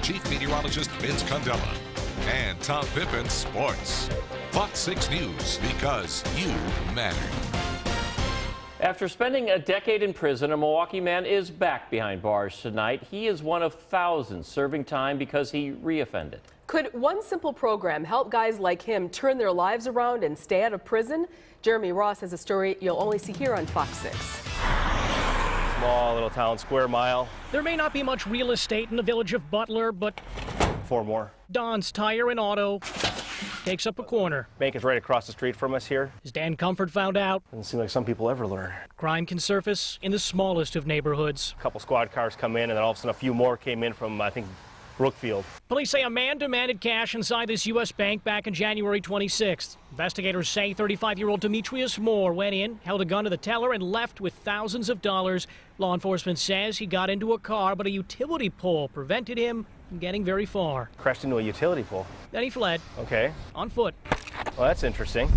Chief Meteorologist Vince Condella, and Tom Pippin Sports. Fox 6 News, because you matter. After spending a decade in prison, a Milwaukee man is back behind bars tonight. He is one of thousands serving time because he reoffended. Could one simple program help guys like him turn their lives around and stay out of prison? Jeremy Ross has a story you'll only see here on Fox 6. Small little town, square mile. There may not be much real estate in the village of Butler, but 4 more. Don's Tire and Auto takes up a corner. Bank is right across the street from us here. As Dan Comfort found out, Doesn't seem like some people ever learn. crime can surface in the smallest of neighborhoods. A couple squad cars come in, and then all of a sudden a few more came in from, I think, Brookfield. Police say a man demanded cash inside this U.S. bank back in January 26th. Investigators say 35-year-old Demetrius Moore went in, held a gun to the teller, and left with thousands of dollars. Law enforcement says he got into a car, but a utility pole prevented him from getting very far. Crashed into a utility pole. Then he fled Okay. on foot. Well, that's interesting.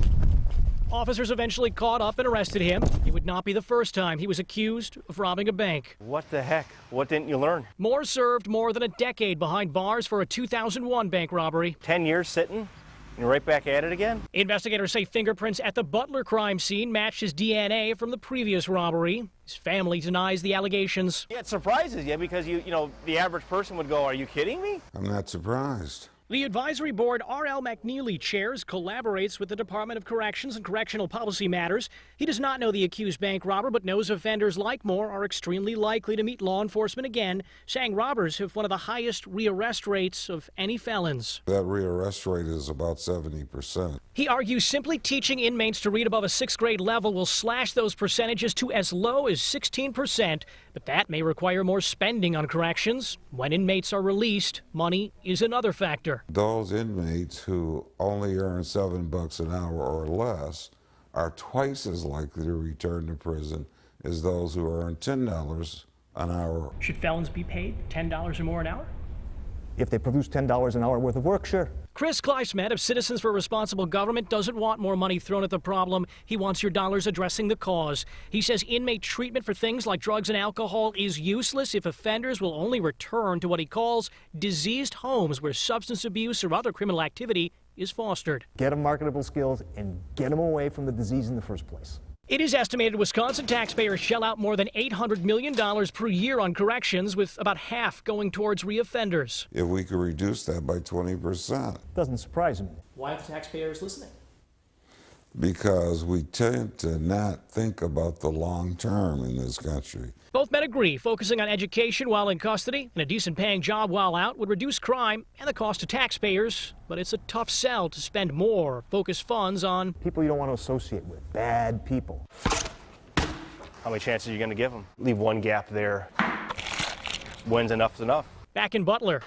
Officers eventually caught up and arrested him. It would not be the first time he was accused of robbing a bank. What the heck? What didn't you learn? Moore served more than a decade behind bars for a 2001 bank robbery. 10 years sitting, and you're right back at it again? Investigators say fingerprints at the Butler crime scene matched his DNA from the previous robbery. His family denies the allegations. Yeah, it surprises you because you know, the average person would go, "Are you kidding me?" I'm not surprised. The advisory board R.L. McNeely chairs collaborates with the Department of Corrections and Correctional Policy Matters. He does not know the accused bank robber, but knows offenders like Moore are extremely likely to meet law enforcement again, saying robbers have one of the highest rearrest rates of any felons. That rearrest rate is about 70%. He argues simply teaching inmates to read above a 6th grade level will slash those percentages to as low as 16%, but that may require more spending on corrections. When inmates are released, money is another factor. Those inmates who only earn $7 an hour or less are twice as likely to return to prison as those who earn $10 an hour. Should felons be paid $10 or more an hour? If they produce $10 an hour worth of work, sure. Chris Kleismet of Citizens for Responsible Government doesn't want more money thrown at the problem. He wants your dollars addressing the cause. He says inmate treatment for things like drugs and alcohol is useless if offenders will only return to what he calls diseased homes where substance abuse or other criminal activity is fostered. Get them marketable skills and get them away from the disease in the first place. It is estimated Wisconsin taxpayers shell out more than $800 million per year on corrections, with about half going towards reoffenders. If we could reduce that by 20%, Doesn't surprise me. Why are the taxpayers listening? because we tend to not think about the long term in this country. Both men agree focusing on education while in custody and a decent paying job while out would reduce crime and the cost to taxpayers, but it's a tough sell to spend more, focus funds on People you don't want to associate with. Bad people. How many chances are you going to give them? Leave one gap there. When's enough is enough. Back in Butler,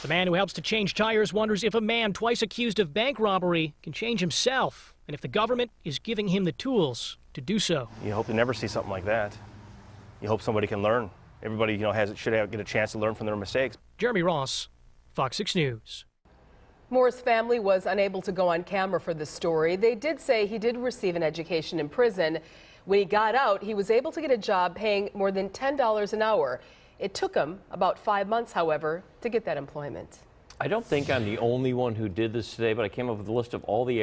the man who helps to change tires wonders if a man twice accused of bank robbery can change himself, and if the government is giving him the tools to do so. You hope to never see something like that. You hope somebody can learn. Everybody, should get a chance to learn from their mistakes. Jeremy Ross, Fox 6 News. Moore's family was unable to go on camera for this story. They did say he did receive an education in prison. When he got out, he was able to get a job paying more than $10 an hour. It took him about 5 months, however, to get that employment. I don't think I'm the only one who did this today, but I came up with a list of all the